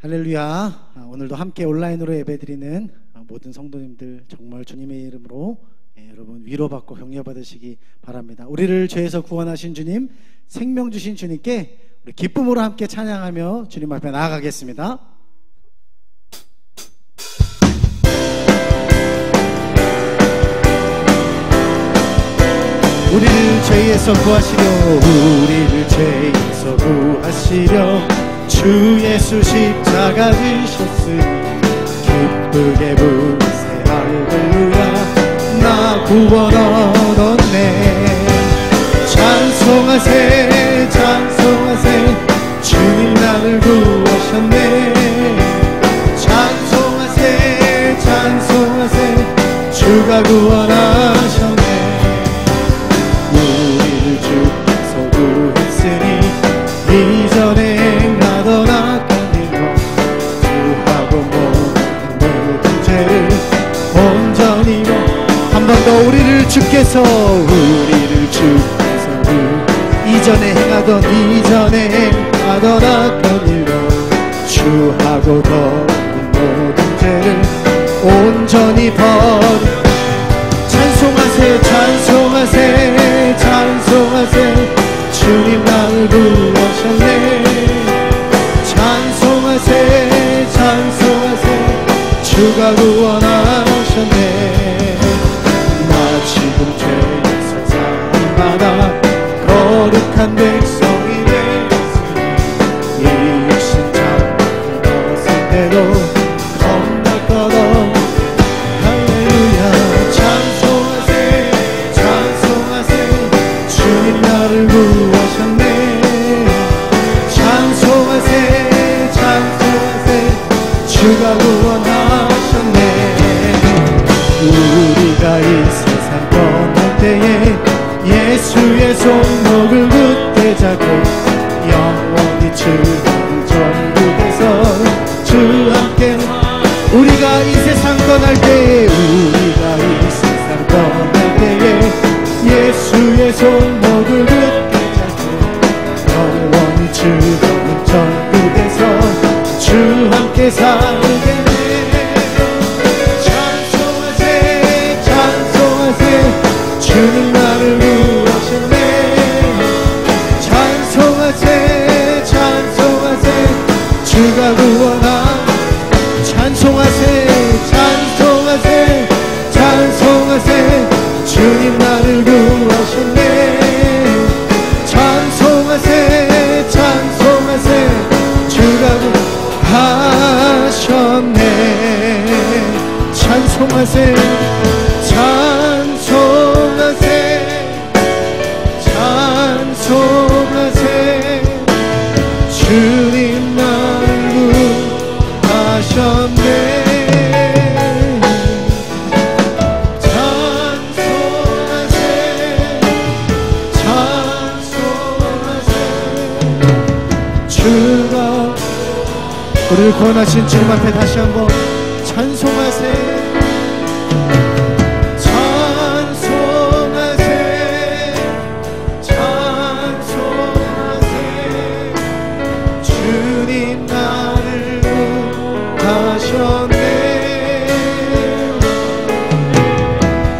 할렐루야. 오늘도 함께 온라인으로 예배드리는 모든 성도님들 정말 주님의 이름으로 여러분 위로받고 격려받으시기 바랍니다. 우리를 죄에서 구원하신 주님, 생명 주신 주님께 우리 기쁨으로 함께 찬양하며 주님 앞에 나아가겠습니다. 우리를 죄에서 구하시려, 우리를 죄에서 구하시려 주 예수 십자가 지셨으니 기쁘게 부르세 할렐루야. 나 구원 얻었네. 찬송하세 찬송하세 주님 나를 구하셨네. 찬송하세 찬송하세 주가 구원하셨네. 우리를 주께서 구했으니 이전에 행하던 악한 일과 주하고 모든 죄를 온전히 한 번 더 우리를 주께서 이전에 행하던 악한 일과 주하고 더 모든 죄를 온전히 버려. 찬송하세 찬송하세 찬송하세 주님 나를 구하셨네. 찬송하세 찬송하세 주가 구원하셨네. 나 지금 죄에서 사함받아 거룩한 백성이 되었으니 이 육신 잠깐 벗을 때도 겁날 것 없네. 할렐루야. 찬송하세 찬송하세 주님 나를 구하셨네. 찬송하세 찬송하세 주가 구원하셨네. 우리가 이 세상 떠날 때에 예수의 손목을 굳게 잡고 영원히 주를 전국에서 주 함께. 우리가 이 세상 떠날 때에 예수의 손목을 굳게 잡고 영원히 주를 전국에서 주 함께 살겠네. 찬송하세 찬송하세 주님 나를 구하셨네. 찬송하세 찬송하세 주가 구원하. 찬송하세 찬송하세 찬송하세 주님 나를 구하셨네. 찬송하세 찬송하세 주가 구하셨네. 찬송하세 찬송하세 찬송하세 주님 나를 구하셨네. 우리를 구원하신 주님 앞에 다시 한번 찬송하세 찬송하세 찬송하세 주님 나를 구하셨네.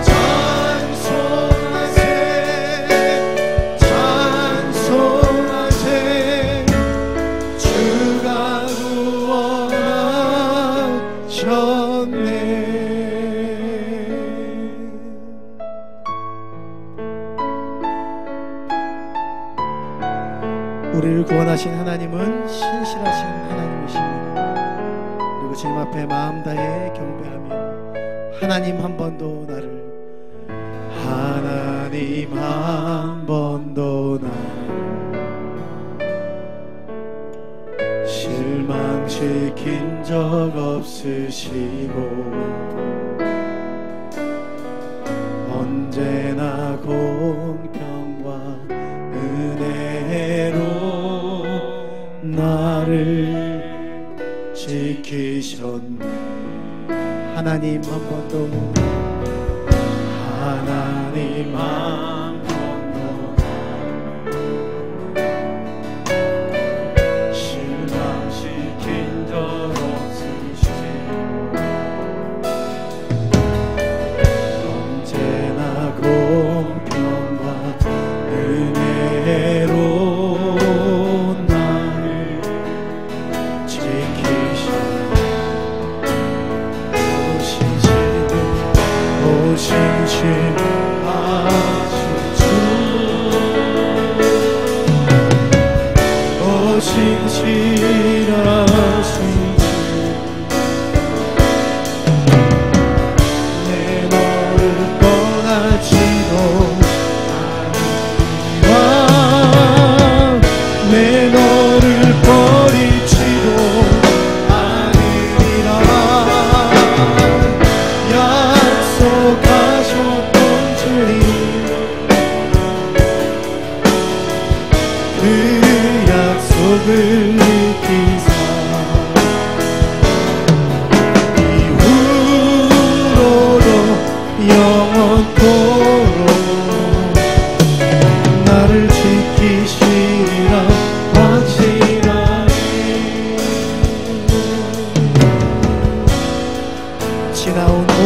찬송하세 찬송하세 주가 우리를 구원하신 하나님은 신실하신 하나님이십니다. 그리고 주님 앞에 마음 다해 경배하며 하나님 한 번도 나를 하나님 한 번도 나를 실망시킨 적 없으시고 언제나 공평과 은혜로 나를 지키셨네. 하나님 한 번도 하나님 한 번도 실망시킨 적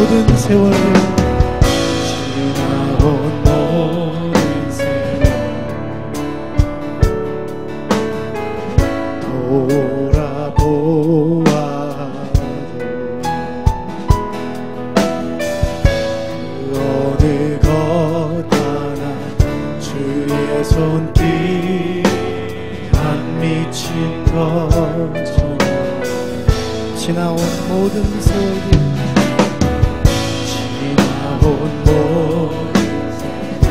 모든 세월들 지나온 모든 세월 돌아보아도 그 어느 것 하나 주의 손길 안 미친 것처럼 지나온 모든 세월들 지나온 모든 세월들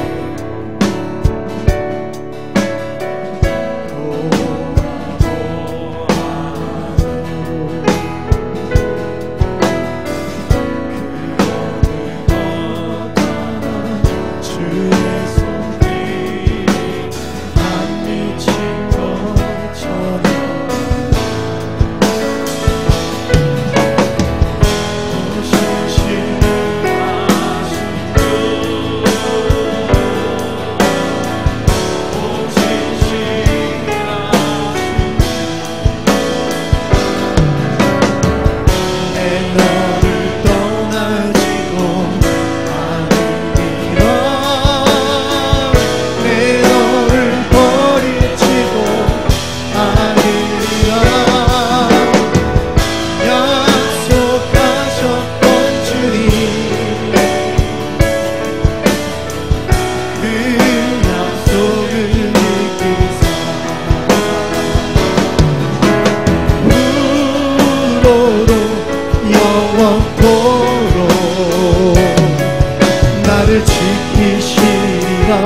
나를 지키시라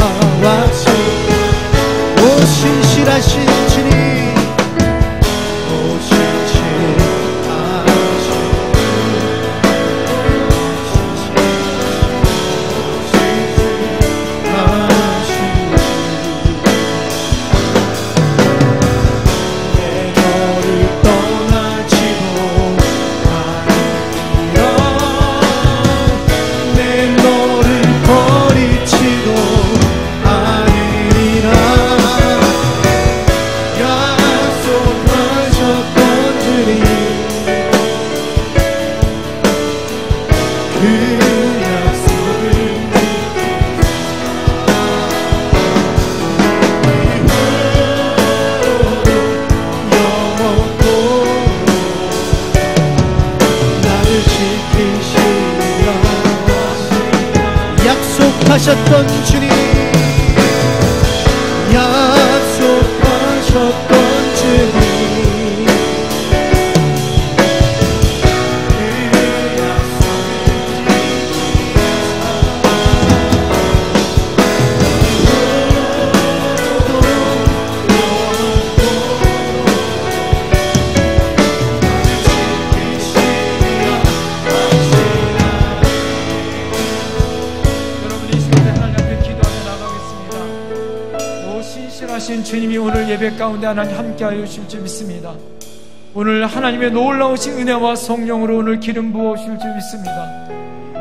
와서 오 신실하신 주님 오 신실하신 내 너를 떠나지도 아니라 내 너를 버리지도 아니라 약속하셨던 주님 그 약속을 영원토록 나를 지키시라 약속하셨던 주님 약속하셨던 주님 여러분 이 시간에 하나님 앞에 기도하며 나가겠습니다. 오 신실하신 주님이 오늘 예배 가운데 하나님 함께하여 주실 줄 믿습니다. 오늘 하나님의 놀라우신 은혜와 성령으로 오늘 기름 부어주실 줄 믿습니다.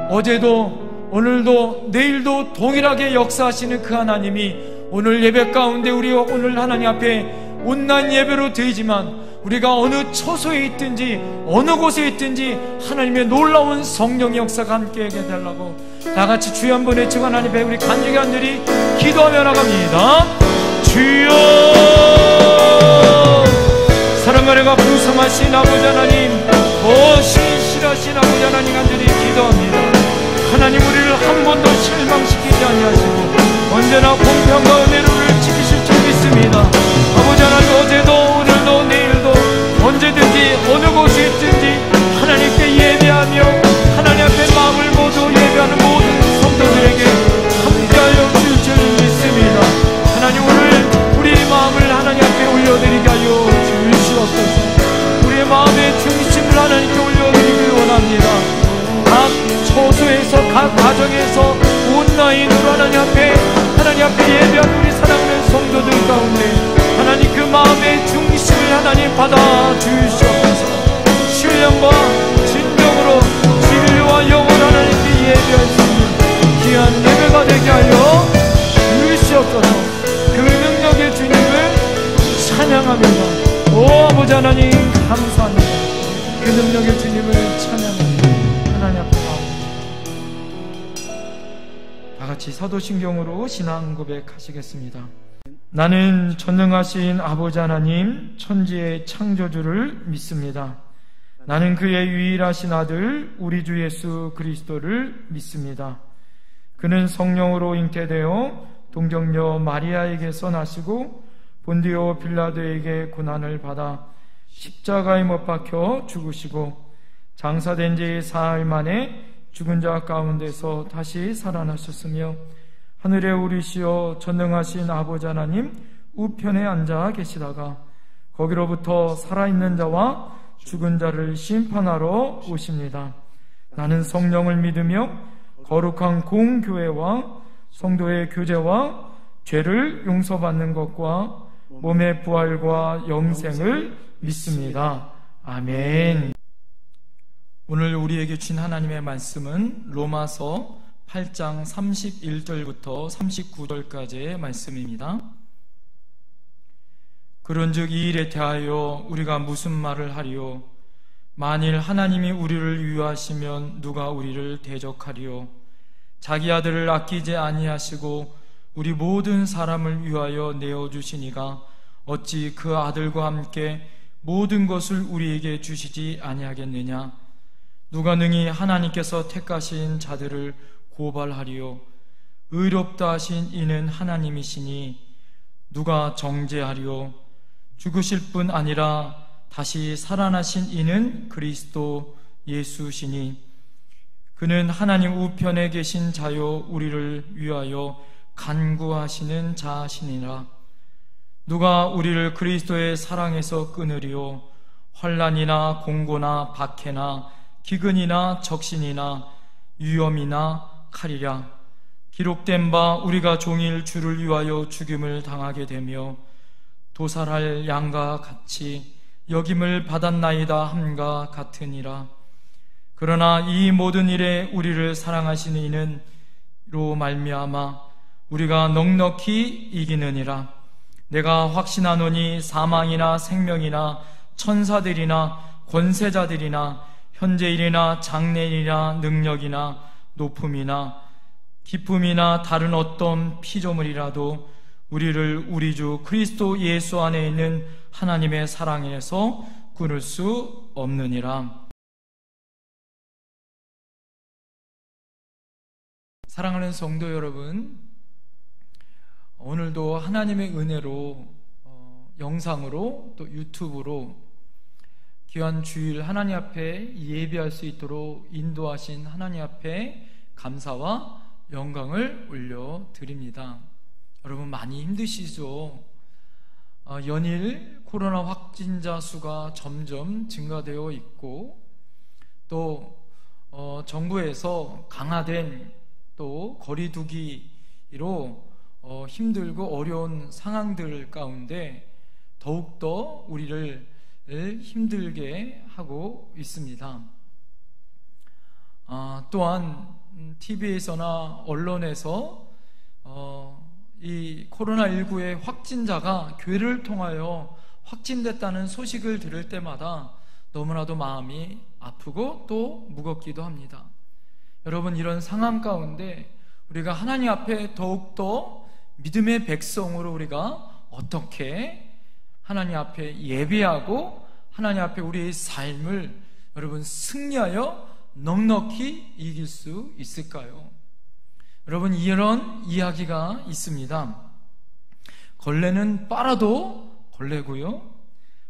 어제도 오늘도 내일도 동일하게 역사하시는 그 하나님이 오늘 예배 가운데 우리 오늘 하나님 앞에 온난 예배로 드리지만 우리가 어느 처소에 있든지 어느 곳에 있든지 하나님의 놀라운 성령의 역사가 함께하게 해달라고 다같이 주여 한번 외치고 하나님 앞에 우리 간절히 간절히 기도하며 나갑니다. 주여 사랑하려가 풍성하신 아버지 하나님 오 신실하신 아버지 하나님 간절히 기도합니다. 하나님 우리를 한 번도 실망시키지 아니하시고 언제나 공평과 은혜를 지키실 줄 믿습니다. 아버지 하나님 어제도 오늘도 내일도 언제든지 어느 곳에 있든지 하나님께 예배하며 하나님 앞에 마음을 모두 예배하는 모든 성도들에게 함께하여 주실 줄 믿습니다. 하나님 오늘 우리의 마음을 하나님 앞에 올려드리게 하여 주시옵소서. 우리의 마음의 중심을 하나님께 올려드리길 원합니다. 각 처소에서 각 가정에서 온라인으로 하나님 앞에 예배하는 우리 사랑하는 성도들 가운데 하나님 그 마음의 중심을 하나님 받아 주시옵소서. 신령과 진정으로 진리와 영원 하나님께 예배할 수 있는 귀한 예배가 되게 하여 주시옵소서. 그 능력의 주님을 찬양합니다. 오 아버지 하나님 감사합니다. 그 능력의 주님을 찬양합니다. 하나님 앞에 같이 사도신경으로 신앙 고백하시겠습니다. 나는 전능하신 아버지 하나님 천지의 창조주를 믿습니다. 나는 그의 유일하신 아들 우리 주 예수 그리스도를 믿습니다. 그는 성령으로 잉태되어 동정녀 마리아에게서 나시고 본디오 빌라도에게 고난을 받아 십자가에 못 박혀 죽으시고 장사된 지 사흘 만에 죽은 자 가운데서 다시 살아나셨으며 하늘에 오르시어 전능하신 아버지 하나님 우편에 앉아 계시다가 거기로부터 살아있는 자와 죽은 자를 심판하러 오십니다. 나는 성령을 믿으며 거룩한 공교회와 성도의 교제와 죄를 용서받는 것과 몸의 부활과 영생을 믿습니다. 아멘. 오늘 우리에게 주신 하나님의 말씀은 로마서 8장 31절부터 39절까지의 말씀입니다. 그런즉 이 일에 대하여 우리가 무슨 말을 하리요? 만일 하나님이 우리를 위하시면 누가 우리를 대적하리요? 자기 아들을 아끼지 아니하시고 우리 모든 사람을 위하여 내어주시니가 어찌 그 아들과 함께 모든 것을 우리에게 주시지 아니하겠느냐? 누가 능히 하나님께서 택하신 자들을 고발하리요? 의롭다 하신 이는 하나님이시니 누가 정죄하리요? 죽으실 뿐 아니라 다시 살아나신 이는 그리스도 예수시니 그는 하나님 우편에 계신 자요 우리를 위하여 간구하시는 자시니라. 누가 우리를 그리스도의 사랑에서 끊으리요? 환난이나 공고나 박해나 기근이나 적신이나 위험이나 칼이랴. 기록된 바 우리가 종일 주를 위하여 죽임을 당하게 되며 도살할 양과 같이 여김을 받았나이다 함과 같으니라. 그러나 이 모든 일에 우리를 사랑하시는 이는 로 말미암아 우리가 넉넉히 이기느니라. 내가 확신하노니 사망이나 생명이나 천사들이나 권세자들이나 현재일이나 장래일이나 능력이나 높음이나 기쁨이나 다른 어떤 피조물이라도 우리를 우리 주 그리스도 예수 안에 있는 하나님의 사랑에서 끊을 수 없느니라. 사랑하는 성도 여러분, 오늘도 하나님의 은혜로 영상으로 또 유튜브로 귀한 주일 하나님 앞에 예배할 수 있도록 인도하신 하나님 앞에 감사와 영광을 올려드립니다. 여러분 많이 힘드시죠? 연일 코로나 확진자 수가 점점 증가되어 있고 또 정부에서 강화된 또 거리두기로 힘들고 어려운 상황들 가운데 더욱더 우리를 힘들게 하고 있습니다. 또한 TV에서나 언론에서 이 코로나19의 확진자가 교회를 통하여 확진됐다는 소식을 들을 때마다 너무나도 마음이 아프고 또 무겁기도 합니다. 여러분, 이런 상황 가운데 우리가 하나님 앞에 더욱더 믿음의 백성으로 우리가 어떻게 하나님 앞에 예배하고 하나님 앞에 우리의 삶을 여러분 승리하여 넉넉히 이길 수 있을까요? 여러분, 이런 이야기가 있습니다. 걸레는 빨아도 걸레고요,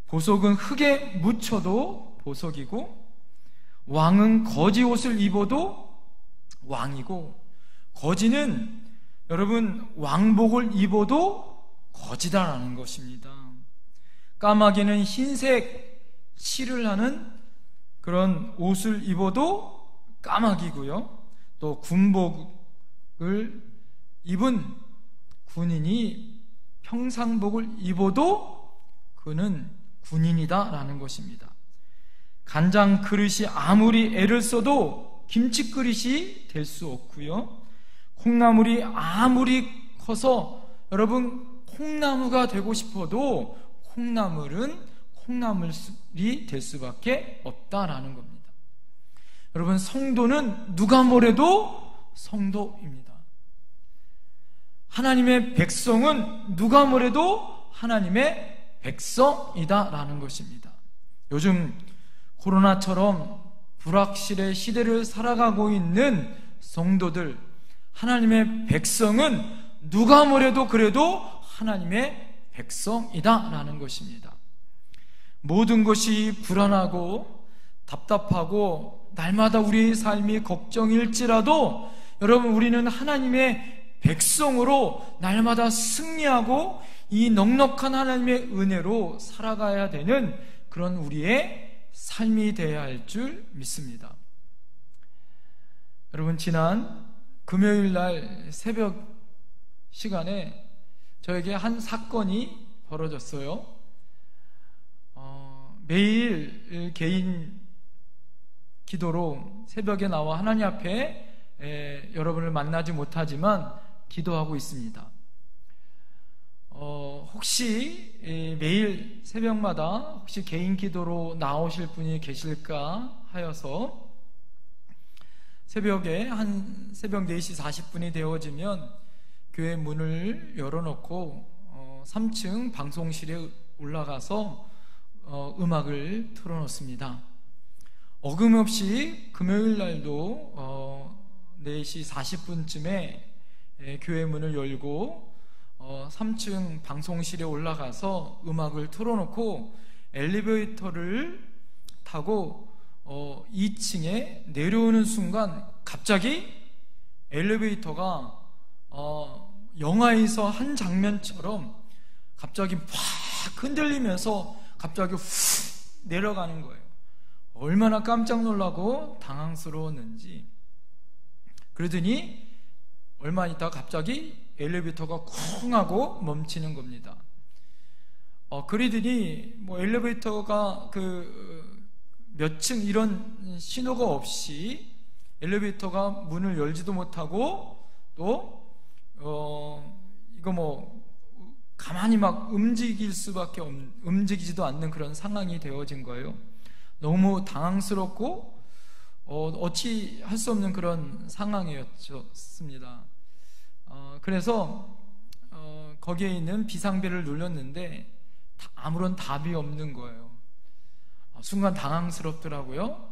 보석은 흙에 묻혀도 보석이고, 왕은 거지 옷을 입어도 왕이고, 거지는 여러분 왕복을 입어도 거지다라는 것입니다. 까마귀는 흰색 실을 하는 그런 옷을 입어도 까마귀고요, 또 군복을 입은 군인이 평상복을 입어도 그는 군인이다라는 것입니다. 간장 그릇이 아무리 애를 써도 김치 그릇이 될 수 없고요, 콩나물이 아무리 커서 여러분 콩나무가 되고 싶어도 콩나물은 콩나물이 될 수밖에 없다라는 겁니다. 여러분, 성도는 누가 뭐래도 성도입니다. 하나님의 백성은 누가 뭐래도 하나님의 백성이다라는 것입니다. 요즘 코로나처럼 불확실의 시대를 살아가고 있는 성도들, 하나님의 백성은 누가 뭐래도 그래도 하나님의 백성이다라는 것입니다. 모든 것이 불안하고 답답하고 날마다 우리의 삶이 걱정일지라도 여러분, 우리는 하나님의 백성으로 날마다 승리하고 이 넉넉한 하나님의 은혜로 살아가야 되는 그런 우리의 삶이 되어야 할 줄 믿습니다. 여러분, 지난 금요일 날 새벽 시간에 저에게 한 사건이 벌어졌어요. 매일 개인 기도로 새벽에 나와 하나님 앞에 여러분을 만나지 못하지만 기도하고 있습니다. 혹시 매일 새벽마다 혹시 개인 기도로 나오실 분이 계실까 하여서 새벽 4시 40분이 되어지면 교회 문을 열어놓고 3층 방송실에 올라가서 음악을 틀어놓습니다. 어김없이 금요일 날도 4시 40분쯤에 교회 문을 열고 3층 방송실에 올라가서 음악을 틀어놓고 엘리베이터를 타고 2층에 내려오는 순간 갑자기 엘리베이터가 영화에서 한 장면처럼 갑자기 팍 흔들리면서 갑자기 훅 내려가는 거예요. 얼마나 깜짝 놀라고 당황스러웠는지. 그러더니 얼마 있다가 갑자기 엘리베이터가 쿵 하고 멈추는 겁니다. 그러더니 엘리베이터가 몇 층 이런 신호가 없이 엘리베이터가 문을 열지도 못하고 또 가만히 막 움직이지도 않는 그런 상황이 되어진 거예요. 너무 당황스럽고 어찌 할 수 없는 그런 상황이었습니다. 그래서 거기에 있는 비상벨을 눌렀는데 아무런 답이 없는 거예요. 순간 당황스럽더라고요.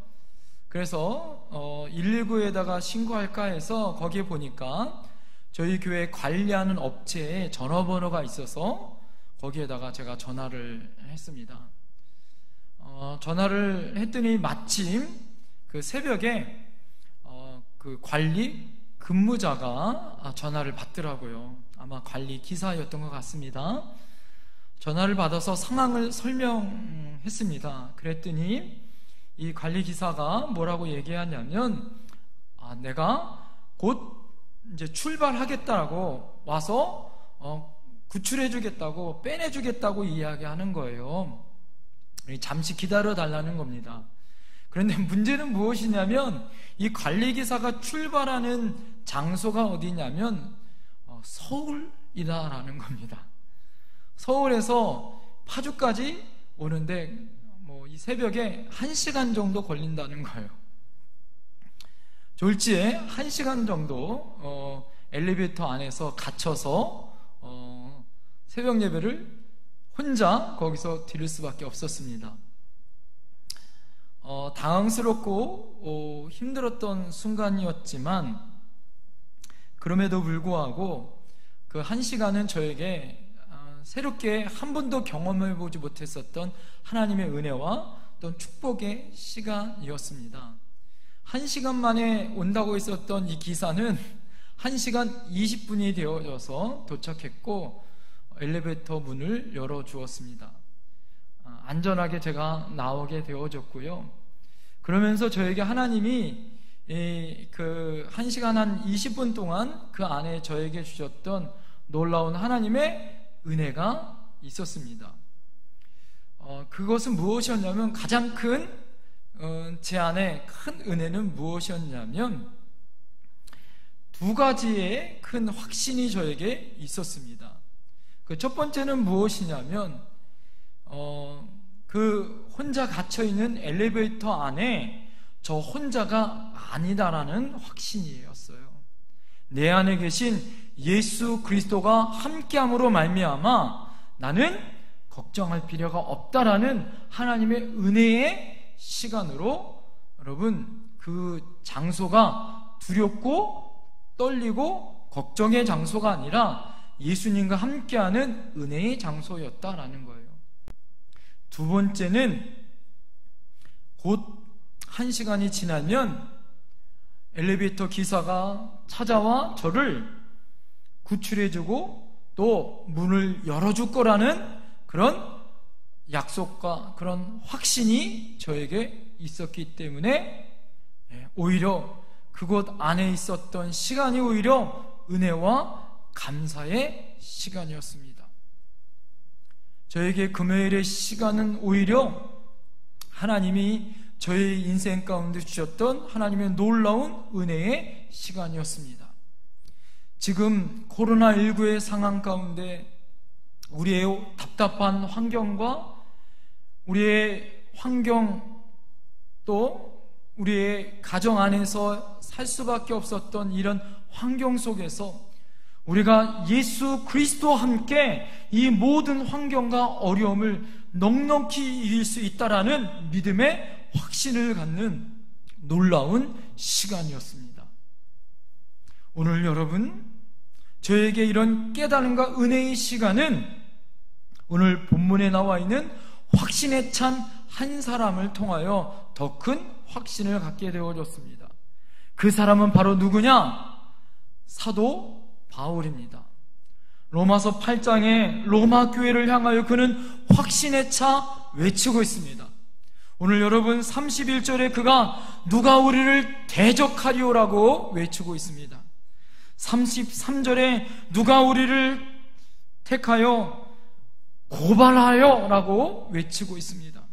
그래서 119에다가 신고할까 해서 거기에 보니까 저희 교회 관리하는 업체에 전화번호가 있어서 거기에다가 제가 전화를 했습니다. 전화를 했더니 마침 그 새벽에 그 관리 근무자가 전화를 받더라고요. 아마 관리 기사였던 것 같습니다. 전화를 받아서 상황을 설명했습니다. 그랬더니 이 관리 기사가 뭐라고 얘기하냐면 내가 곧 이제 출발하겠다라고 와서 구출해주겠다고 빼내주겠다고 이야기하는 거예요. 잠시 기다려달라는 겁니다. 그런데 문제는 무엇이냐면 이 관리기사가 출발하는 장소가 어디냐면 서울이다라는 겁니다. 서울에서 파주까지 오는데 이 새벽에 1시간 정도 걸린다는 거예요. 졸지에 1시간 정도 엘리베이터 안에서 갇혀서 새벽 예배를 혼자 거기서 드릴 수밖에 없었습니다. 당황스럽고 힘들었던 순간이었지만 그럼에도 불구하고 그 1시간은 저에게 새롭게 한 번도 경험해보지 못했었던 하나님의 은혜와 또 축복의 시간이었습니다. 1시간 만에 온다고 했었던 이 기사는 1시간 20분이 되어져서 도착했고 엘리베이터 문을 열어주었습니다. 안전하게 제가 나오게 되어졌고요. 그러면서 저에게 하나님이 그 1시간 한 20분 동안 그 안에 저에게 주셨던 놀라운 하나님의 은혜가 있었습니다. 그것은 무엇이었냐면 가장 큰 제 안에 큰 은혜는 무엇이었냐면 두 가지의 큰 확신이 저에게 있었습니다. 그 첫 번째는 무엇이냐면 그 혼자 갇혀있는 엘리베이터 안에 저 혼자가 아니다라는 확신이었어요. 내 안에 계신 예수 그리스도가 함께함으로 말미암아 나는 걱정할 필요가 없다라는 하나님의 은혜의 시간으로, 여러분, 그 장소가 두렵고 떨리고 걱정의 장소가 아니라 예수님과 함께하는 은혜의 장소였다라는 거예요. 두 번째는 곧 1시간이 지나면 엘리베이터 기사가 찾아와 저를 구출해주고 또 문을 열어줄 거라는 그런 약속과 그런 확신이 저에게 있었기 때문에 오히려 그곳 안에 있었던 시간이 오히려 은혜와 감사의 시간이었습니다. 저에게 금요일의 시간은 오히려 하나님이 저의 인생 가운데 주셨던 하나님의 놀라운 은혜의 시간이었습니다. 지금 코로나19의 상황 가운데 우리의 답답한 환경과 우리의 환경 또 우리의 가정 안에서 살 수밖에 없었던 이런 환경 속에서 우리가 예수 그리스도와 함께 이 모든 환경과 어려움을 넉넉히 이길 수 있다라는 믿음의 확신을 갖는 놀라운 시간이었습니다. 오늘 여러분, 저에게 이런 깨달음과 은혜의 시간은 오늘 본문에 나와 있는 확신에 찬 한 사람을 통하여 더 큰 확신을 갖게 되어졌습니다. 그 사람은 바로 누구냐? 사도 바울입니다. 로마서 8장에 로마 교회를 향하여 그는 확신에 차 외치고 있습니다. 오늘 여러분 31절에 그가 누가 우리를 대적하리오라고 외치고 있습니다. 33절에 누가 우리를 택하여 고발하여 라고 외치고 있습니다.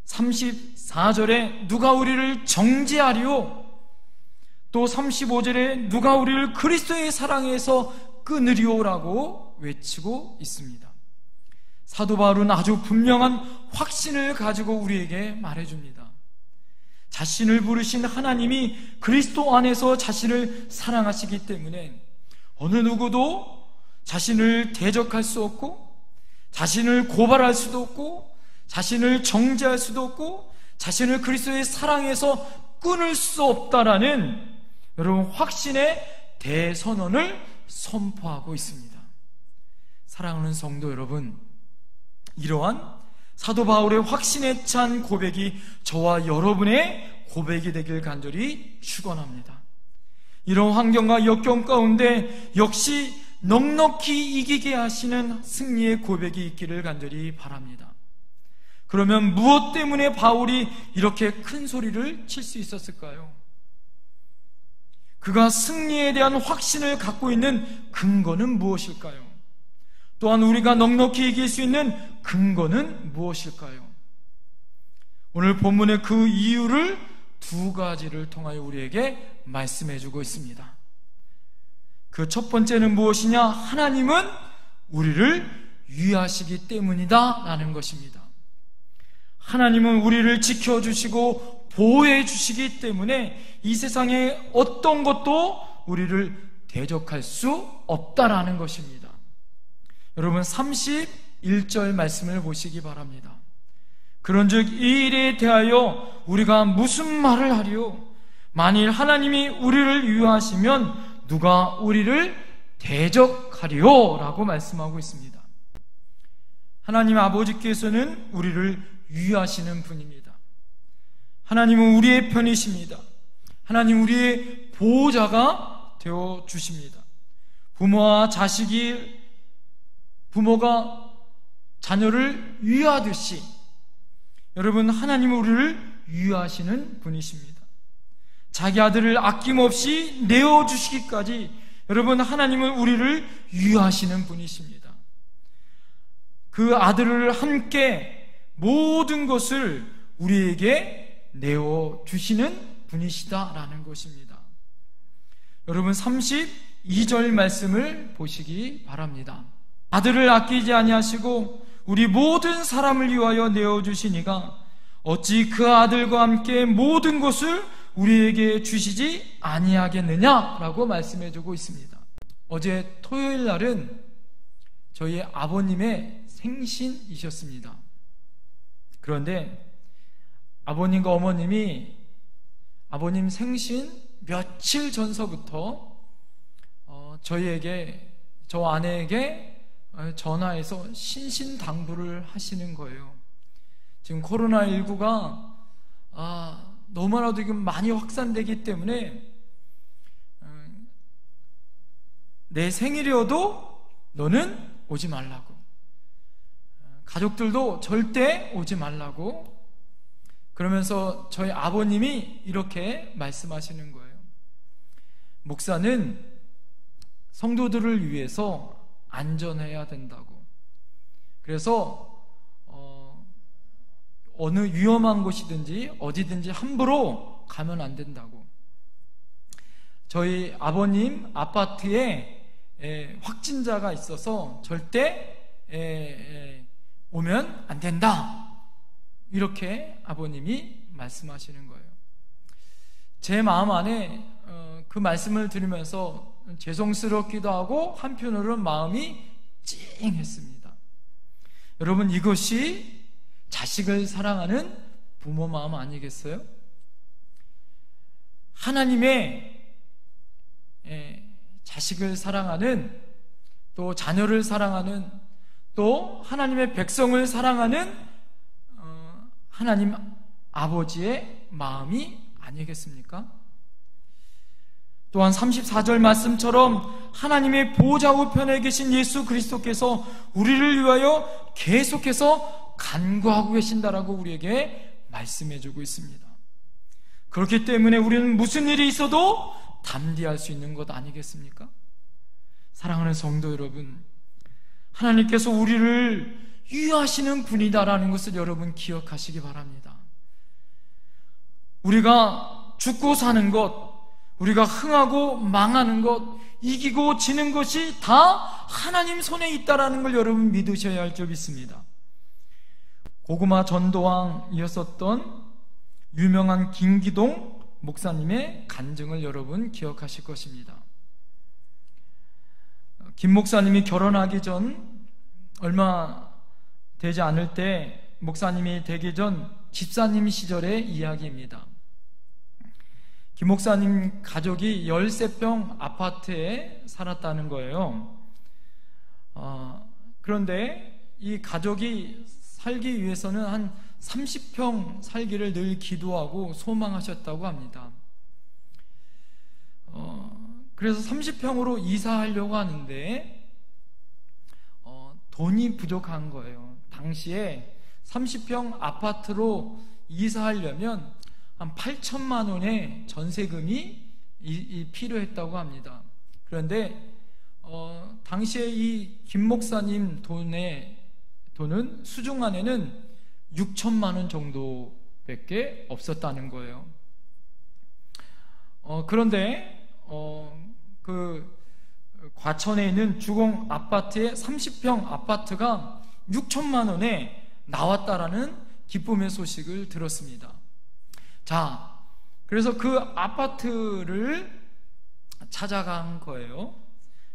34절에 누가 우리를 정죄하리오, 또 35절에 누가 우리를 그리스도의 사랑에서 끊으리오라고 외치고 있습니다. 사도 바울은 아주 분명한 확신을 가지고 우리에게 말해줍니다. 자신을 부르신 하나님이 그리스도 안에서 자신을 사랑하시기 때문에 어느 누구도 자신을 대적할 수 없고 자신을 고발할 수도 없고 자신을 정죄할 수도 없고 자신을 그리스도의 사랑에서 끊을 수 없다라는 여러분 확신의 대선언을 선포하고 있습니다. 사랑하는 성도 여러분, 이러한 사도 바울의 확신에 찬 고백이 저와 여러분의 고백이 되길 간절히 축원합니다. 이런 환경과 역경 가운데 역시 넉넉히 이기게 하시는 승리의 고백이 있기를 간절히 바랍니다. 그러면 무엇 때문에 바울이 이렇게 큰 소리를 칠 수 있었을까요? 그가 승리에 대한 확신을 갖고 있는 근거는 무엇일까요? 또한 우리가 넉넉히 이길 수 있는 근거는 무엇일까요? 오늘 본문의 그 이유를 두 가지를 통하여 우리에게 말씀해주고 있습니다. 그 첫 번째는 무엇이냐? 하나님은 우리를 위하시기 때문이다 라는 것입니다. 하나님은 우리를 지켜주시고 보호해 주시기 때문에 이 세상에 어떤 것도 우리를 대적할 수 없다라는 것입니다. 여러분 31절 말씀을 보시기 바랍니다. 그런즉 이 일에 대하여 우리가 무슨 말을 하리요? 만일 하나님이 우리를 위하시면 누가 우리를 대적하리요? 라고 말씀하고 있습니다. 하나님 아버지께서는 우리를 위하시는 분입니다. 하나님은 우리의 편이십니다. 하나님 우리의 보호자가 되어 주십니다. 부모가 자녀를 위하듯이 여러분 하나님은 우리를 위하시는 분이십니다. 자기 아들을 아낌없이 내어주시기까지 여러분 하나님은 우리를 위하시는 분이십니다. 그 아들을 함께 모든 것을 우리에게 내어주시는 분이시다라는 것입니다. 여러분 32절 말씀을 보시기 바랍니다. 아들을 아끼지 아니하시고 우리 모든 사람을 위하여 내어주시니가 어찌 그 아들과 함께 모든 것을 우리에게 주시지 아니하겠느냐라고 말씀해주고 있습니다. 어제 토요일 날은 저희 아버님의 생신이셨습니다. 그런데 아버님과 어머님이 아버님 생신 며칠 전서부터 저 아내에게 전화해서 신신당부를 하시는 거예요. 지금 코로나19가 너무나도 지금 많이 확산되기 때문에 내 생일이어도 너는 오지 말라고, 가족들도 절대 오지 말라고, 그러면서 저희 아버님이 이렇게 말씀하시는 거예요. 목사는 성도들을 위해서 안전해야 된다고. 그래서 어느 위험한 곳이든지 어디든지 함부로 가면 안 된다고. 저희 아버님 아파트에 확진자가 있어서 절대 오면 안 된다, 이렇게 아버님이 말씀하시는 거예요. 제 마음 안에 그 말씀을 들으면서 죄송스럽기도 하고 한편으로는 마음이 찡했습니다. 여러분, 이것이 자식을 사랑하는 부모 마음 아니겠어요? 하나님의 자식을 사랑하는, 또 자녀를 사랑하는, 또 하나님의 백성을 사랑하는 하나님 아버지의 마음이 아니겠습니까? 또한 34절 말씀처럼 하나님의 보좌 우편에 계신 예수 그리스도께서 우리를 위하여 계속해서 간구하고 계신다라고 우리에게 말씀해주고 있습니다. 그렇기 때문에 우리는 무슨 일이 있어도 담대할 수 있는 것 아니겠습니까? 사랑하는 성도 여러분, 하나님께서 우리를 위하시는 분이다라는 것을 여러분 기억하시기 바랍니다. 우리가 죽고 사는 것, 우리가 흥하고 망하는 것, 이기고 지는 것이 다 하나님 손에 있다라는 걸 여러분 믿으셔야 할 줄 믿습니다. 고구마 전도왕이었었던 유명한 김기동 목사님의 간증을 여러분 기억하실 것입니다. 김 목사님이 결혼하기 전, 얼마 되지 않을 때 목사님이 되기 전 집사님 시절의 이야기입니다. 김 목사님 가족이 13평 아파트에 살았다는 거예요. 그런데 이 가족이 살기 위해서는 한 30평 살기를 늘 기도하고 소망하셨다고 합니다. 그래서 30평으로 이사하려고 하는데 돈이 부족한 거예요. 당시에 30평 아파트로 이사하려면 한 8천만 원의 전세금이 필요했다고 합니다. 그런데 당시에 이 김 목사님 돈은 수중 안에는 6천만 원 정도밖에 없었다는 거예요. 그런데 그 과천에 있는 주공 아파트의 30평 아파트가 6천만 원에 나왔다라는 기쁨의 소식을 들었습니다. 자, 그래서 그 아파트를 찾아간 거예요.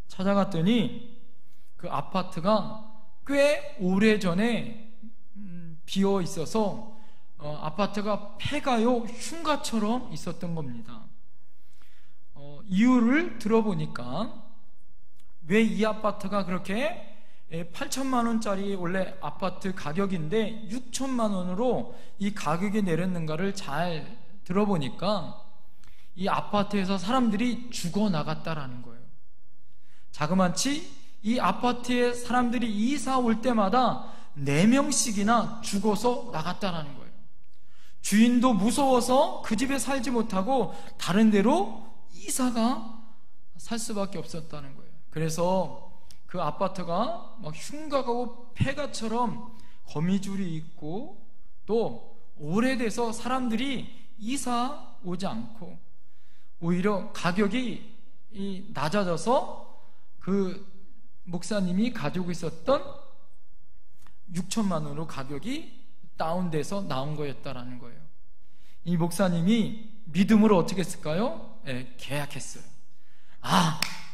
찾아갔더니 그 아파트가 꽤 오래전에 비어 있어서 아파트가 폐가요 흉가처럼 있었던 겁니다. 이유를 들어보니까 왜 이 아파트가 그렇게 8천만 원짜리 원래 아파트 가격인데 6천만 원으로 이 가격이 내렸는가를 잘 들어보니까 이 아파트에서 사람들이 죽어나갔다라는 거예요. 자그마치 이 아파트에 사람들이 이사 올 때마다 4명씩이나 죽어서 나갔다라는 거예요. 주인도 무서워서 그 집에 살지 못하고 다른 데로 이사가 살 수밖에 없었다는 거예요. 그래서 그 아파트가 막 흉가고 폐가처럼 거미줄이 있고 또 오래돼서 사람들이 이사 오지 않고 오히려 가격이 낮아져서 그 목사님이 가지고 있었던 6천만 원으로 가격이 다운돼서 나온 거였다라는 거예요. 이 목사님이 믿음으로 어떻게 했을까요? 계약했어요.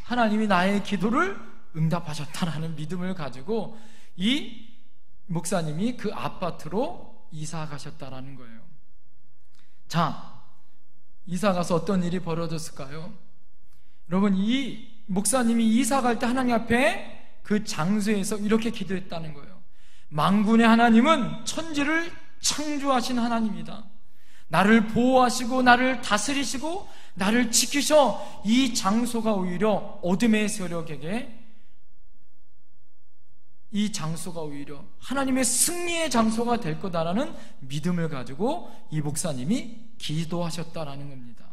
하나님이 나의 기도를 응답하셨다라는 믿음을 가지고 이 목사님이 그 아파트로 이사 가셨다라는 거예요. 자, 이사 가서 어떤 일이 벌어졌을까요? 여러분, 이 목사님이 이사 갈 때 하나님 앞에 그 장소에서 이렇게 기도했다는 거예요. 만군의 하나님은 천지를 창조하신 하나님이다. 나를 보호하시고 나를 다스리시고 나를 지키셔 이 장소가 오히려 어둠의 세력에게, 이 장소가 오히려 하나님의 승리의 장소가 될 거다라는 믿음을 가지고 이 목사님이 기도하셨다라는 겁니다.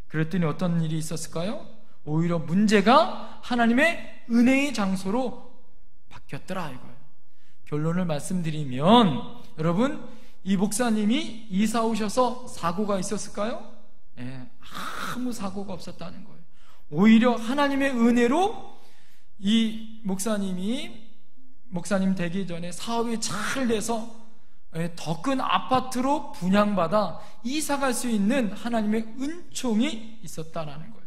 그랬더니 어떤 일이 있었을까요? 오히려 문제가 하나님의 은혜의 장소로 바뀌었더라 이거예요. 결론을 말씀드리면, 여러분, 이 목사님이 이사 오셔서 사고가 있었을까요? 아무 사고가 없었다는 거예요. 오히려 하나님의 은혜로 이 목사님 되기 전에 사업이 잘 돼서 더 큰 아파트로 분양받아 이사 갈 수 있는 하나님의 은총이 있었다라는 거예요.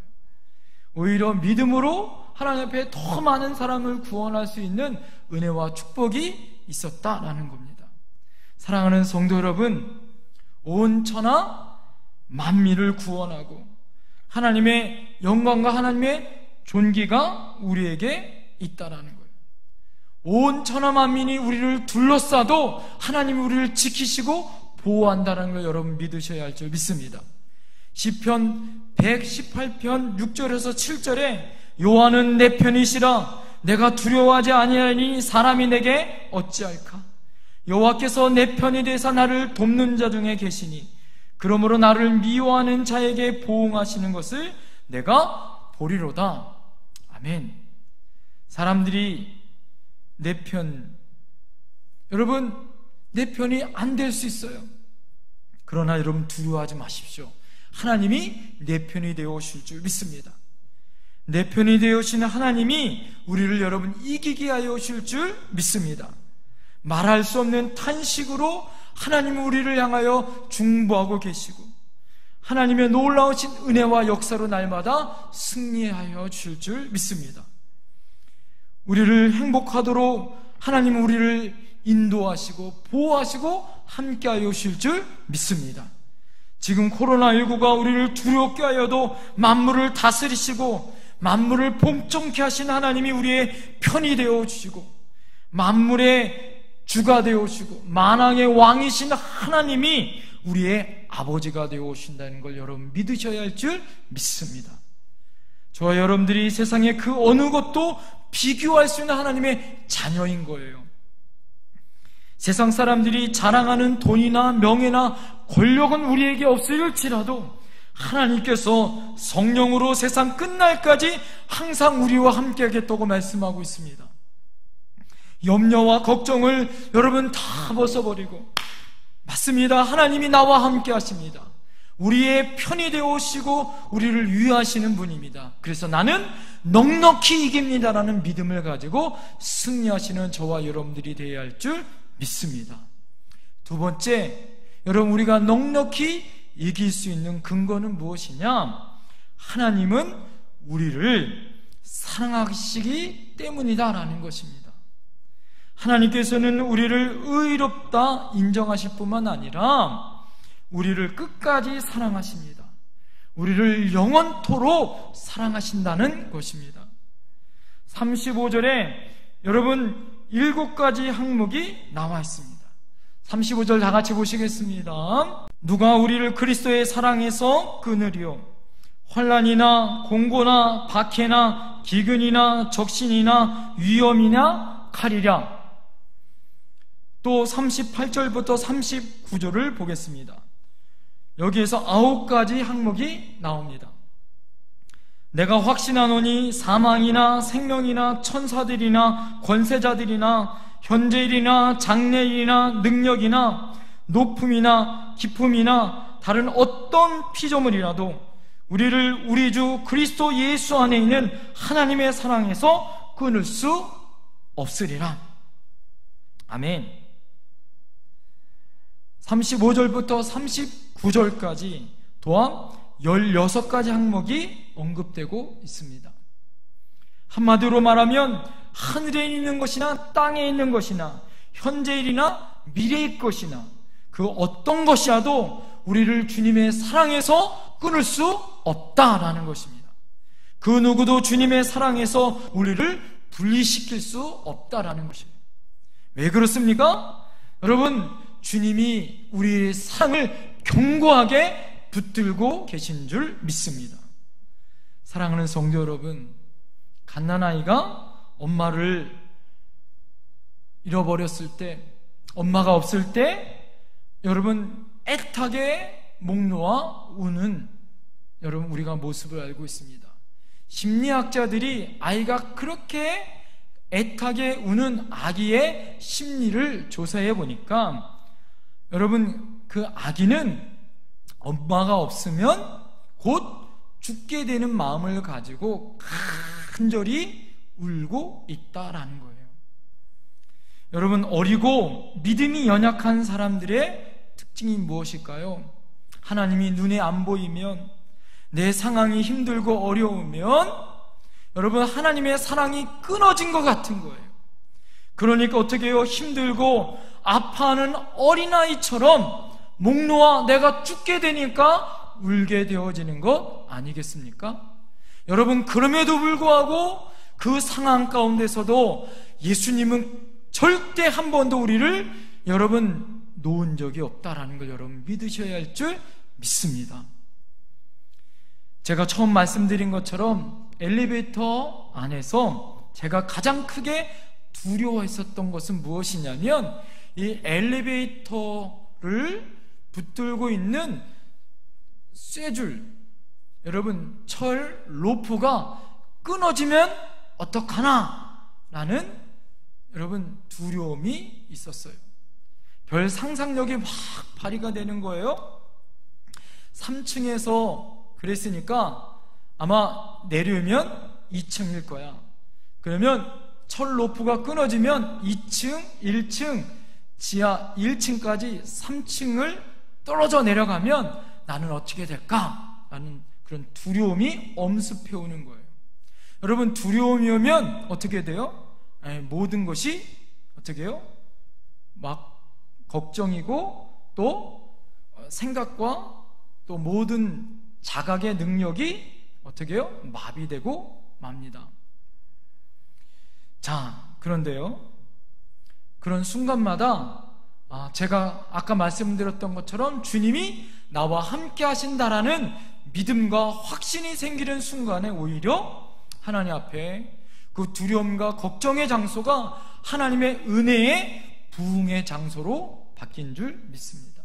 오히려 믿음으로 하나님 앞에 더 많은 사람을 구원할 수 있는 은혜와 축복이 있었다라는 겁니다. 사랑하는 성도 여러분, 온 천하 만민을 구원하고 하나님의 영광과 하나님의 존귀가 우리에게 있다라는 거예요. 온 천하 만민이 우리를 둘러싸도 하나님이 우리를 지키시고 보호한다는 걸 여러분 믿으셔야 할 줄 믿습니다. 시편 118편 6절에서 7절에 여호와는 내 편이시라 내가 두려워하지 아니하니 사람이 내게 어찌할까? 여호와께서 내 편이 되사 나를 돕는 자 중에 계시니 그러므로 나를 미워하는 자에게 보응하시는 것을 내가 보리로다. 아멘. 사람들이 내 편, 여러분, 내 편이 안 될 수 있어요. 그러나 여러분 두려워하지 마십시오. 하나님이 내 편이 되어 오실 줄 믿습니다. 내 편이 되어 오시는 하나님이 우리를 여러분 이기게 하여 오실 줄 믿습니다. 말할 수 없는 탄식으로 하나님은 우리를 향하여 중보하고 계시고 하나님의 놀라우신 은혜와 역사로 날마다 승리하여 주실 줄 믿습니다. 우리를 행복하도록 하나님은 우리를 인도하시고 보호하시고 함께하여 오실 줄 믿습니다. 지금 코로나19가 우리를 두렵게 하여도 만물을 다스리시고 만물을 복종케 하신 하나님이 우리의 편이 되어 주시고 만물의 주가 되어 오시고 만왕의 왕이신 하나님이 우리의 아버지가 되어 오신다는 걸 여러분 믿으셔야 할 줄 믿습니다. 저와 여러분들이 세상의 그 어느 것도 비교할 수 있는 하나님의 자녀인 거예요. 세상 사람들이 자랑하는 돈이나 명예나 권력은 우리에게 없을지라도 하나님께서 성령으로 세상 끝날까지 항상 우리와 함께하겠다고 말씀하고 있습니다. 염려와 걱정을 여러분 다 벗어버리고, 맞습니다. 하나님이 나와 함께 하십니다. 우리의 편이 되어 오시고 우리를 위하시는 분입니다. 그래서 나는 넉넉히 이깁니다라는 믿음을 가지고 승리하시는 저와 여러분들이 되어야 할 줄 믿습니다. 두 번째, 여러분 우리가 넉넉히 이길 수 있는 근거는 무엇이냐? 하나님은 우리를 사랑하시기 때문이다라는 것입니다. 하나님께서는 우리를 의롭다 인정하실 뿐만 아니라 우리를 끝까지 사랑하십니다. 우리를 영원토록 사랑하신다는 것입니다. 35절에 여러분 7가지 항목이 나와 있습니다. 35절 다 같이 보시겠습니다. 누가 우리를 그리스도의 사랑에서 끊으리요? 환난이나 공고나 박해나 기근이나 적신이나 위험이나 칼이랴. 또 38절부터 39절을 보겠습니다. 여기에서 9가지 항목이 나옵니다. 내가 확신하노니 사망이나 생명이나 천사들이나 권세자들이나 현재일이나 장래일이나 능력이나 높음이나 깊음이나 다른 어떤 피조물이라도 우리를 우리 주 그리스도 예수 안에 있는 하나님의 사랑에서 끊을 수 없으리라. 아멘. 35절부터 39절까지 또한 16가지 항목이 언급되고 있습니다. 한마디로 말하면 하늘에 있는 것이나 땅에 있는 것이나 현재일이나 미래일 것이나 그 어떤 것이라도 우리를 주님의 사랑에서 끊을 수 없다라는 것입니다. 그 누구도 주님의 사랑에서 우리를 분리시킬 수 없다라는 것입니다. 왜 그렇습니까? 여러분, 주님이 우리의 사랑을 견고하게 붙들고 계신 줄 믿습니다. 사랑하는 성도 여러분, 갓난아이가 엄마를 잃어버렸을 때, 엄마가 없을 때 여러분 애타게 목 놓아 우는 여러분 우리가 모습을 알고 있습니다. 심리학자들이 아이가 그렇게 애타게 우는 아기의 심리를 조사해 보니까 여러분 그 아기는 엄마가 없으면 곧 죽게 되는 마음을 가지고 간절히 울고 있다라는 거예요. 여러분, 어리고 믿음이 연약한 사람들의 특징이 무엇일까요? 하나님이 눈에 안 보이면, 내 상황이 힘들고 어려우면 여러분 하나님의 사랑이 끊어진 것 같은 거예요. 그러니까 어떻게 해요? 힘들고 아파하는 어린아이처럼 목 놓아 내가 죽게 되니까 울게 되어지는 것 아니겠습니까? 여러분, 그럼에도 불구하고 그 상황 가운데서도 예수님은 절대 한 번도 우리를 여러분 놓은 적이 없다라는 걸 여러분 믿으셔야 할 줄 믿습니다. 제가 처음 말씀드린 것처럼 엘리베이터 안에서 제가 가장 크게 두려워했었던 것은 무엇이냐면 이 엘리베이터를 붙들고 있는 쇠줄, 여러분 철 로프가 끊어지면 어떡하나 라는 여러분 두려움이 있었어요. 별 상상력이 막 발휘가 되는 거예요. 3층에서 그랬으니까 아마 내려오면 2층일 거야. 그러면 철 로프가 끊어지면 2층, 1층, 지하 1층까지 3층을 떨어져 내려가면 나는 어떻게 될까? 라는 그런 두려움이 엄습해 오는 거예요. 여러분, 두려움이 오면 어떻게 돼요? 모든 것이 어떻게 해요? 막 걱정이고 또 생각과 또 모든 자각의 능력이 어떻게 해요? 마비되고 맙니다. 자, 그런데요, 그런 순간마다 제가 아까 말씀드렸던 것처럼 주님이 나와 함께 하신다라는 믿음과 확신이 생기는 순간에 오히려 하나님 앞에 그 두려움과 걱정의 장소가 하나님의 은혜의 부흥의 장소로 바뀐 줄 믿습니다.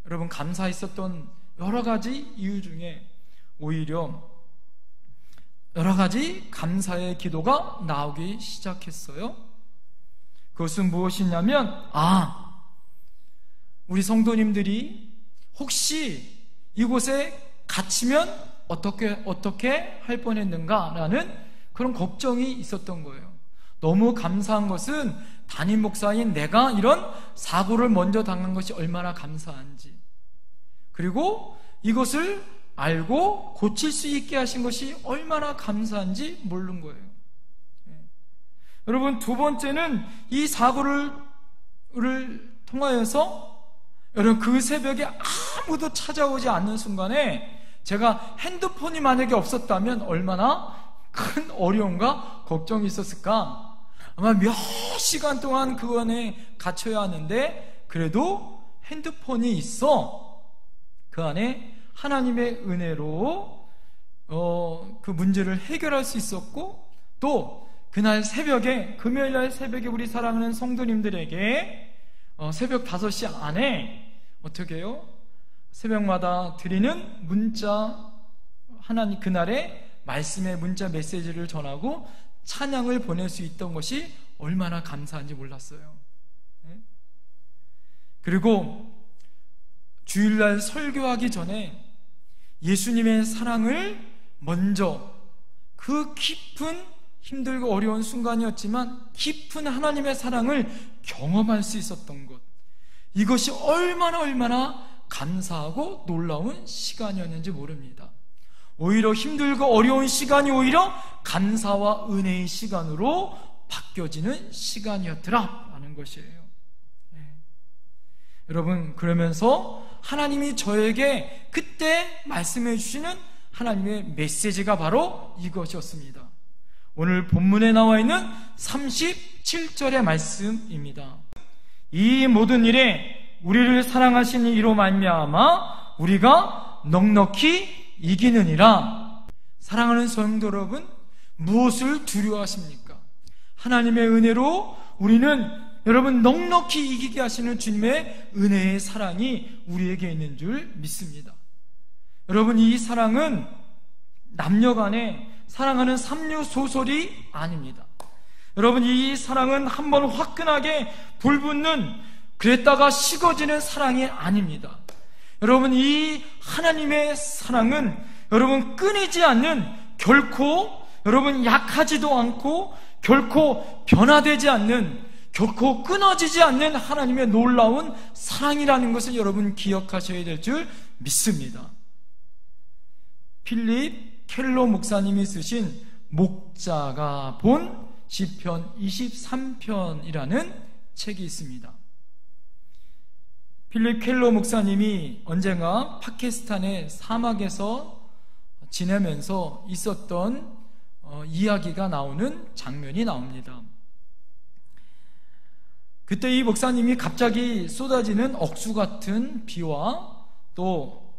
여러분, 감사했었던 여러 가지 이유 중에 오히려 여러 가지 감사의 기도가 나오기 시작했어요. 그것은 무엇이냐면 우리 성도님들이 혹시 이곳에 갇히면 어떻게 할 뻔했는가라는 그런 걱정이 있었던 거예요. 너무 감사한 것은 담임 목사인 내가 이런 사고를 먼저 당한 것이 얼마나 감사한지, 그리고 이것을 알고 고칠 수 있게 하신 것이 얼마나 감사한지 모르는 거예요. 여러분, 두 번째는 이 사고를 통하여서 여러분 그 새벽에 아무도 찾아오지 않는 순간에 제가 핸드폰이 만약에 없었다면 얼마나 큰 어려움과 걱정이 있었을까? 아마 몇 시간 동안 그 안에 갇혀야 하는데 그래도 핸드폰이 있어 그 안에 하나님의 은혜로 그 문제를 해결할 수 있었고, 또 그날 새벽에, 금요일날 새벽에 우리 사랑하는 성도님들에게 새벽 5시 안에 어떻게 해요? 새벽마다 드리는 문자, 하나님 그날의 말씀의 문자 메시지를 전하고 찬양을 보낼 수 있던 것이 얼마나 감사한지 몰랐어요. 그리고 주일날 설교하기 전에 예수님의 사랑을 먼저, 그 깊은 힘들고 어려운 순간이었지만 깊은 하나님의 사랑을 경험할 수 있었던 것, 이것이 얼마나 감사하고 놀라운 시간이었는지 모릅니다. 오히려 힘들고 어려운 시간이 오히려 감사와 은혜의 시간으로 바뀌어지는 시간이었더라 라는 것이에요. 여러분, 그러면서 하나님이 저에게 그때 말씀해 주시는 하나님의 메시지가 바로 이것이었습니다. 오늘 본문에 나와 있는 37절의 말씀입니다. 이 모든 일에 우리를 사랑하신 이로 말미암아 우리가 넉넉히 이기느니라. 사랑하는 성도 여러분, 무엇을 두려워하십니까? 하나님의 은혜로 우리는 여러분 넉넉히 이기게 하시는 주님의 은혜의 사랑이 우리에게 있는 줄 믿습니다. 여러분, 이 사랑은 남녀간에 사랑하는 삼류소설이 아닙니다. 여러분, 이 사랑은 한번 화끈하게 불붙는, 그랬다가 식어지는 사랑이 아닙니다. 여러분, 이 하나님의 사랑은 여러분 끊이지 않는, 결코 여러분 약하지도 않고 결코 변화되지 않는, 결코 끊어지지 않는 하나님의 놀라운 사랑이라는 것을 여러분 기억하셔야 될 줄 믿습니다. 필립 켈러 목사님이 쓰신 목자가 본 시편 23편이라는 책이 있습니다. 필립 켈러 목사님이 언젠가 파키스탄의 사막에서 지내면서 있었던 이야기가 나오는 장면이 나옵니다. 그때 이 목사님이 갑자기 쏟아지는 억수 같은 비와 또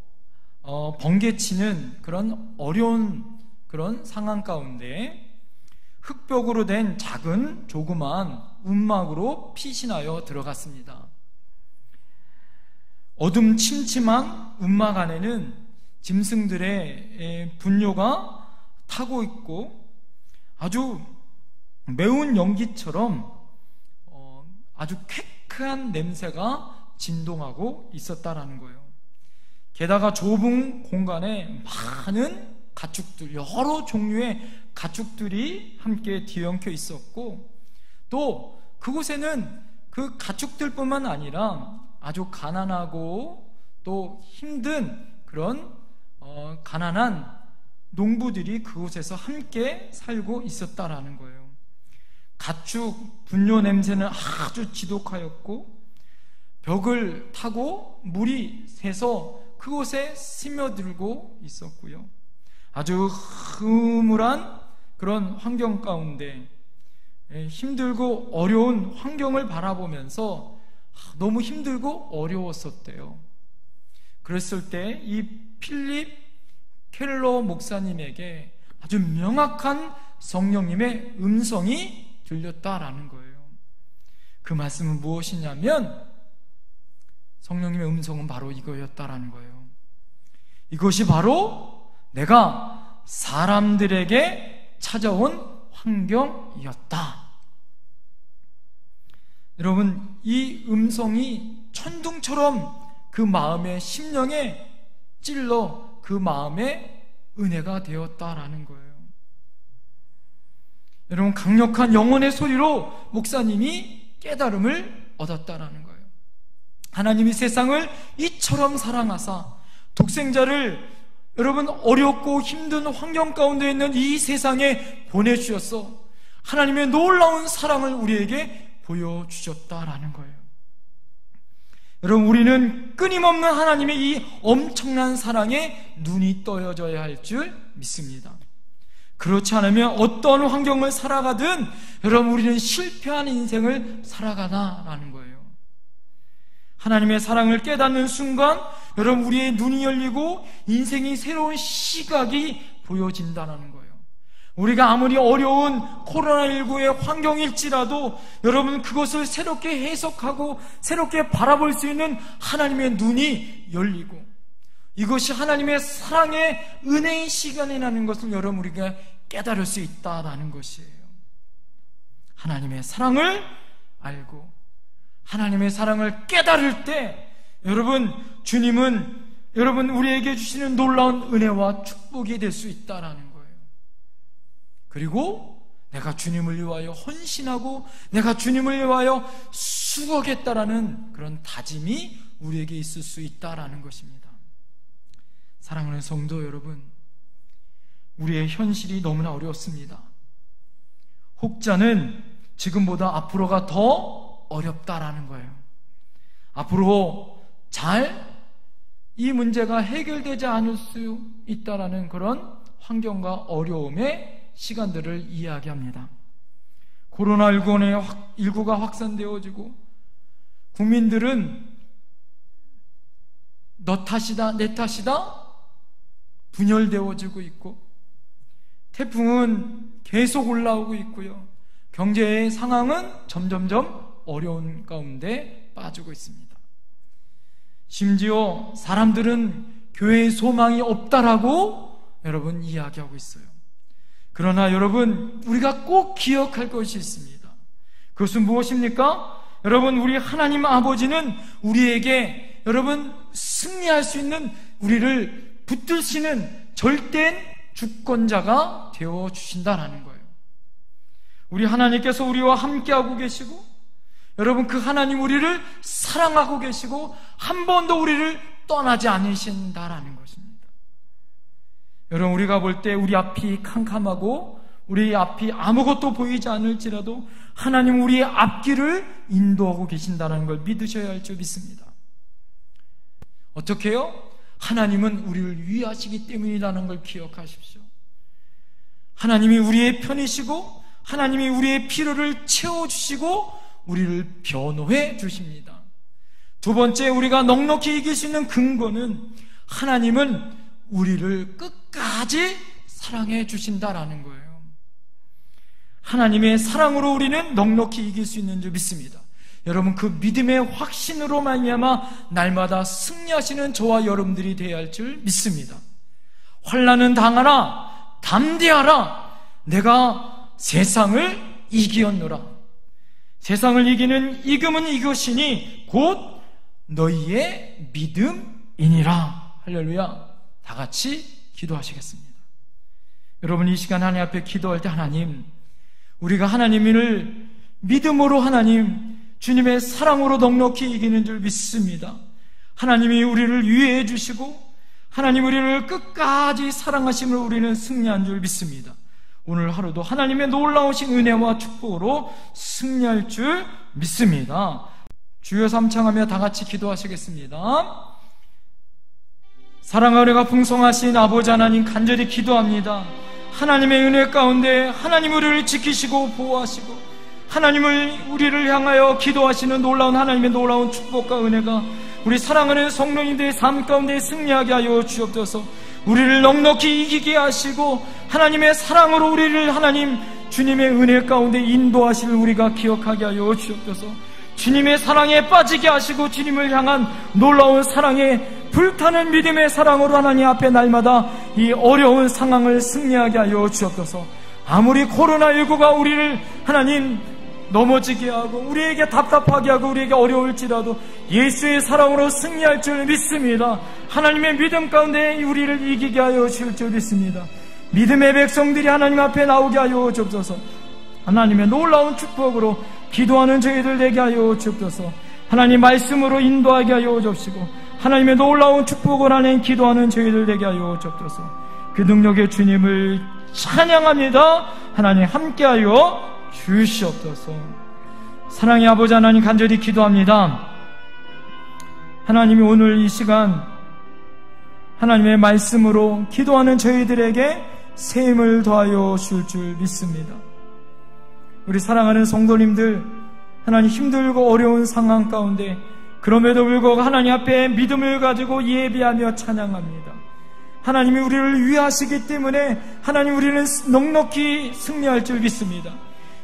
번개치는 그런 어려운 그런 상황 가운데 흙벽으로 된 작은 조그만 움막으로 피신하여 들어갔습니다. 어둠 침침한 움막 안에는 짐승들의 분뇨가 타고 있고 아주 매운 연기처럼 아주 쾌쾌한 냄새가 진동하고 있었다라는 거예요. 게다가 좁은 공간에 많은 가축들, 여러 종류의 가축들이 함께 뒤엉켜 있었고, 또 그곳에는 그 가축들뿐만 아니라 아주 가난하고 또 힘든 그런 가난한 농부들이 그곳에서 함께 살고 있었다라는 거예요. 가축 분뇨 냄새는 아주 지독하였고 벽을 타고 물이 새서 그곳에 스며들고 있었고요. 아주 흐물한 그런 환경 가운데 힘들고 어려운 환경을 바라보면서 너무 힘들고 어려웠었대요. 그랬을 때 이 필립 켈러 목사님에게 아주 명확한 성령님의 음성이 들렸다라는 거예요. 그 말씀은 무엇이냐면 성령님의 음성은 바로 이거였다라는 거예요. 이것이 바로 내가 사람들에게 찾아온 환경이었다. 여러분, 이 음성이 천둥처럼 그 마음의 심령에 찔러 그 마음에 은혜가 되었다라는 거예요. 여러분, 강력한 영혼의 소리로 목사님이 깨달음을 얻었다라는 거예요. 하나님이 세상을 이처럼 사랑하사 독생자를 여러분 어렵고 힘든 환경 가운데 있는 이 세상에 보내주셔서 하나님의 놀라운 사랑을 우리에게 보여주셨다라는 거예요. 여러분, 우리는 끊임없는 하나님의 이 엄청난 사랑에 눈이 떠여져야 할 줄 믿습니다. 그렇지 않으면 어떤 환경을 살아가든 여러분 우리는 실패한 인생을 살아가다라는 거예요. 하나님의 사랑을 깨닫는 순간 여러분 우리의 눈이 열리고 인생이 새로운 시각이 보여진다는 거예요. 우리가 아무리 어려운 코로나19의 환경일지라도 여러분 그것을 새롭게 해석하고 새롭게 바라볼 수 있는 하나님의 눈이 열리고 이것이 하나님의 사랑의 은혜의 시간이라는 것을 여러분 우리가 깨달을 수 있다라는 것이에요. 하나님의 사랑을 알고 하나님의 사랑을 깨달을 때 여러분 주님은 여러분 우리에게 주시는 놀라운 은혜와 축복이 될 수 있다라는 거예요. 그리고 내가 주님을 위하여 헌신하고 내가 주님을 위하여 수고하겠다라는 그런 다짐이 우리에게 있을 수 있다라는 것입니다. 사랑하는 성도 여러분, 우리의 현실이 너무나 어렵습니다. 혹자는 지금보다 앞으로가 더 어렵다라는 거예요. 앞으로 잘 이 문제가 해결되지 않을 수 있다라는 그런 환경과 어려움의 시간들을 이야기합니다. 코로나19가 확산되어지고 국민들은 너 탓이다 내 탓이다 분열되어지고 있고, 태풍은 계속 올라오고 있고요, 경제의 상황은 점점점 어려운 가운데 빠지고 있습니다. 심지어 사람들은 교회에 소망이 없다라고 여러분 이야기하고 있어요. 그러나 여러분, 우리가 꼭 기억할 것이 있습니다. 그것은 무엇입니까? 여러분, 우리 하나님 아버지는 우리에게 여러분 승리할 수 있는, 우리를 붙드시는 절대인 주권자가 되어주신다라는 거예요. 우리 하나님께서 우리와 함께하고 계시고, 여러분 그 하나님 우리를 사랑하고 계시고 한 번도 우리를 떠나지 않으신다라는 것입니다. 여러분, 우리가 볼 때 우리 앞이 캄캄하고 우리 앞이 아무것도 보이지 않을지라도 하나님 우리의 앞길을 인도하고 계신다는 걸 믿으셔야 할 줄 믿습니다. 어떻게 해요? 하나님은 우리를 위하시기 때문이라는 걸 기억하십시오. 하나님이 우리의 편이시고 하나님이 우리의 필요를 채워주시고 우리를 변호해 주십니다. 두 번째, 우리가 넉넉히 이길 수 있는 근거는 하나님은 우리를 끝까지 사랑해 주신다라는 거예요. 하나님의 사랑으로 우리는 넉넉히 이길 수 있는 줄 믿습니다. 여러분, 그 믿음의 확신으로 말미암아 날마다 승리하시는 저와 여러분들이 되어야 할 줄 믿습니다. 환난은 당하라, 담대하라, 내가 세상을 이기었노라. 세상을 이기는 이금은 이것이니 곧 너희의 믿음이니라. 할렐루야. 다 같이 기도하시겠습니다. 여러분, 이 시간 하나님 앞에 기도할 때 하나님, 우리가 하나님을 믿음으로 하나님 주님의 사랑으로 넉넉히 이기는 줄 믿습니다. 하나님이 우리를 위해 주시고 하나님 우리를 끝까지 사랑하심으로 우리는 승리한 줄 믿습니다. 오늘 하루도 하나님의 놀라우신 은혜와 축복으로 승리할 줄 믿습니다. 주여 삼창하며 다 같이 기도하시겠습니다. 사랑하려가 풍성하신 아버지 하나님, 간절히 기도합니다. 하나님의 은혜 가운데 하나님 우리를 지키시고 보호하시고 하나님을 우리를 향하여 기도하시는 놀라운 하나님의 놀라운 축복과 은혜가 우리 사랑하는 성도님들의 삶 가운데 승리하게 하여 주옵소서. 우리를 넉넉히 이기게 하시고 하나님의 사랑으로 우리를 하나님 주님의 은혜 가운데 인도하실 우리가 기억하게 하여 주옵소서. 주님의 사랑에 빠지게 하시고 주님을 향한 놀라운 사랑에 불타는 믿음의 사랑으로 하나님 앞에 날마다 이 어려운 상황을 승리하게 하여 주옵소서. 아무리 코로나19가 우리를 하나님 넘어지게 하고 우리에게 답답하게 하고 우리에게 어려울지라도 예수의 사랑으로 승리할 줄 믿습니다. 하나님의 믿음 가운데 우리를 이기게 하여 주실 줄 믿습니다. 믿음의 백성들이 하나님 앞에 나오게 하여 주옵소서. 하나님의 놀라운 축복으로 기도하는 저희들 되게 하여 주옵소서. 하나님 말씀으로 인도하게 하여 주옵시고 하나님의 놀라운 축복을 하는 기도하는 저희들 되게 하여 주옵소서. 그 능력의 주님을 찬양합니다. 하나님 함께하여 주시옵소서. 사랑의 아버지 하나님, 간절히 기도합니다. 하나님이 오늘 이 시간 하나님의 말씀으로 기도하는 저희들에게 새 힘을 더하여 주실 줄 믿습니다. 우리 사랑하는 성도님들, 하나님 힘들고 어려운 상황 가운데 그럼에도 불구하고 하나님 앞에 믿음을 가지고 예배하며 찬양합니다. 하나님이 우리를 위하시기 때문에 하나님 우리는 넉넉히 승리할 줄 믿습니다.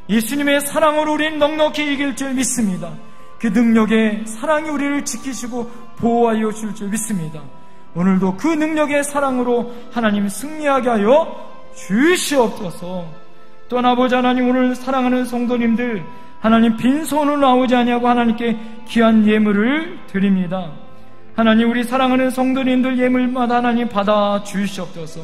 예수님의 사랑으로 우리는 넉넉히 이길 줄 믿습니다. 그 능력의 사랑이 우리를 지키시고 보호하여 줄 줄 믿습니다. 오늘도 그 능력의 사랑으로 하나님 승리하게 하여 주시옵소서. 또한 아버지 하나님, 오늘 사랑하는 성도님들 하나님 빈손으로 나오지 아니하고 하나님께 귀한 예물을 드립니다. 하나님, 우리 사랑하는 성도님들 예물마다 하나님 받아 주시옵소서.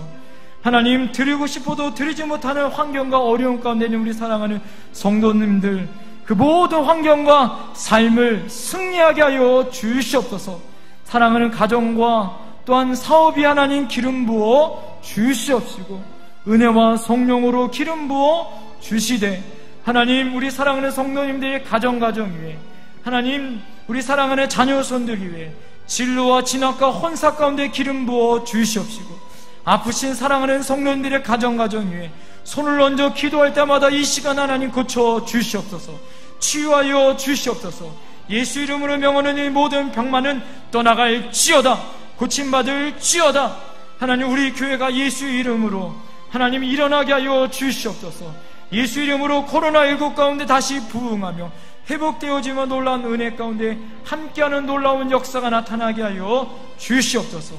하나님, 드리고 싶어도 드리지 못하는 환경과 어려움 가운데 있는 우리 사랑하는 성도님들 그 모든 환경과 삶을 승리하게 하여 주시옵소서. 사랑하는 가정과 또한 사업이 하나님 기름 부어 주시옵시고 은혜와 성령으로 기름 부어 주시되, 하나님 우리 사랑하는 성도님들의 가정 위에, 하나님 우리 사랑하는 자녀손들 위에 진로와 진학과 혼사 가운데 기름 부어 주시옵시고, 아프신 사랑하는 성도님들의 가정 위에 손을 얹어 기도할 때마다 이 시간 하나님 고쳐 주시옵소서, 치유하여 주시옵소서. 예수 이름으로 명하는 이 모든 병만은 떠나갈지어다, 고침받을지어다. 하나님 우리 교회가 예수 이름으로 하나님 일어나게 하여 주시옵소서. 예수 이름으로 코로나19 가운데 다시 부흥하며 회복되어지며 놀라운 은혜 가운데 함께하는 놀라운 역사가 나타나게 하여 주시옵소서.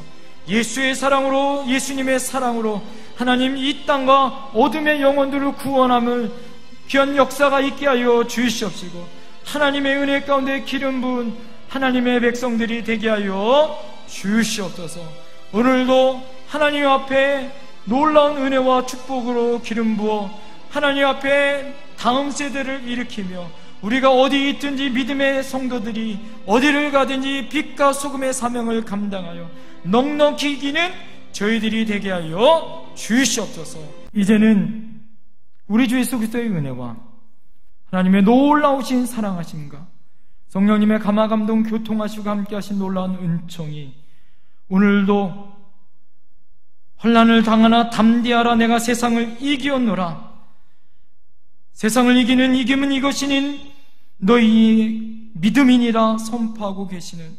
예수의 사랑으로, 예수님의 사랑으로 하나님 이 땅과 어둠의 영혼들을 구원함을 귀한 역사가 있게 하여 주시옵시고, 하나님의 은혜 가운데 기름 부은 하나님의 백성들이 되게 하여 주시옵소서. 오늘도 하나님 앞에 놀라운 은혜와 축복으로 기름 부어 하나님 앞에 다음 세대를 일으키며, 우리가 어디 있든지 믿음의 성도들이 어디를 가든지 빛과 소금의 사명을 감당하여 넉넉히 이기는 저희들이 되게 하여 주시옵소서. 이제는 우리 주 예수 그리스도의 은혜와 하나님의 놀라우신 사랑하심과 성령님의 감화감동 교통하시고 함께하신 놀라운 은총이 오늘도 환난을 당하나 담대하라, 내가 세상을 이기었노라. 세상을 이기는 이김은 이것이니 너희 믿음이니라 선포하고 계시는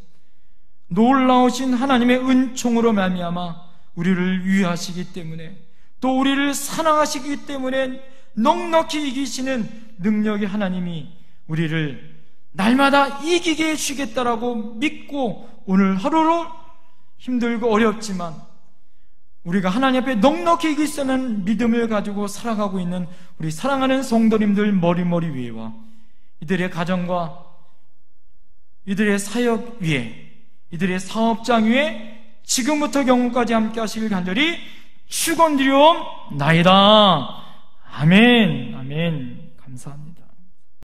놀라우신 하나님의 은총으로 말미암아 우리를 위하시기 때문에, 또 우리를 사랑하시기 때문에 넉넉히 이기시는 능력의 하나님이 우리를 날마다 이기게 해주시겠다라고 믿고, 오늘 하루로 힘들고 어렵지만 우리가 하나님 앞에 넉넉히 이길 수 있는 믿음을 가지고 살아가고 있는 우리 사랑하는 성도님들 머리머리 위에와 이들의 가정과 이들의 사역 위에, 이들의 사업장 위에 지금부터 영원까지 함께 하시길 간절히 축원드리옵나이다. 아멘. 아멘. 감사합니다.